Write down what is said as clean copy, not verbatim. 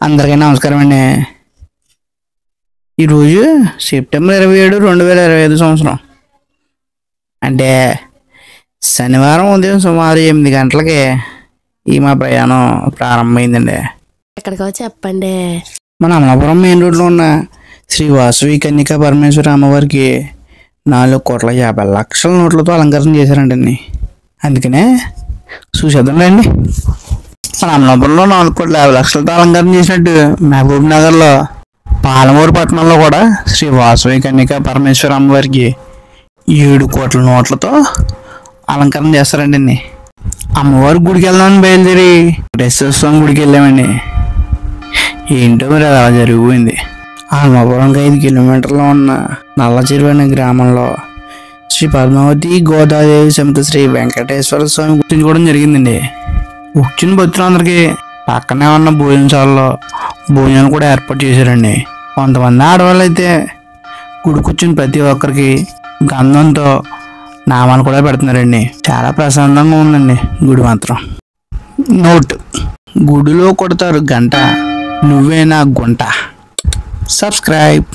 అందరికీ నమస్కారం అండి. ఈరోజు సెప్టెంబర్ 27, 2025 సంవత్సరం. అంటే శనివారం ఉదయం సుమారు 8 గంటలకి మా ప్రయాణం ప్రారంభమైందండి. ఎక్కడికో చెప్పండి. మన అమలాపురం మెయిన్ రోడ్లో ఉన్న శ్రీ వాసవి కన్యకా పరమేశ్వర అమ్మవారికి 4,50,00,000 నోట్లతో అలంకరణ చేశారండి. అందుకనే చూసేద్దాం రండి. మన అమలాపురంలో 4,50,00,000తో అలంకరణ చేసినట్టు మహబూబ్ నగర్లో పాలమూరు పట్టణంలో కూడా శ్రీ వాసవి కన్యకా పరమేశ్వర అమ్మవారికి 7 కోట్ల నోట్లతో అలంకరణ చేస్తారండి. అమ్మవారి గుడికి వెళ్దామని బయలుదేరి వెంకటేశ్వర స్వామి గుడికి వెళ్ళామండి. ఏంటో మరి అలా జరిగిపోయింది. అమలాపురంకి 5 కిలోమీటర్లో ఉన్న నల్ల చెరువు అనే గ్రామంలో శ్రీ పద్మావతి గోదాదేవి సమేత శ్రీ వెంకటేశ్వర స్వామి గుర్తించుకోవడం జరిగిందండి. వచ్చిన భక్తులందరికీ పక్కనే ఉన్న భోజనశాలలో భోజనాలు కూడా ఏర్పాటు చేశారండి. కొంతమంది ఆడవాళ్ళు అయితే గుడికి వచ్చిన ప్రతి ఒక్కరికి గంధంతో నామాలు కూడా పెడుతున్నారండి. చాలా ప్రశాంతంగా ఉందండి గుడి మాత్రం. నోట్: గుడిలో కొడతారు గంట, నువ్వే నా గుంట. సబ్స్క్రైబ్.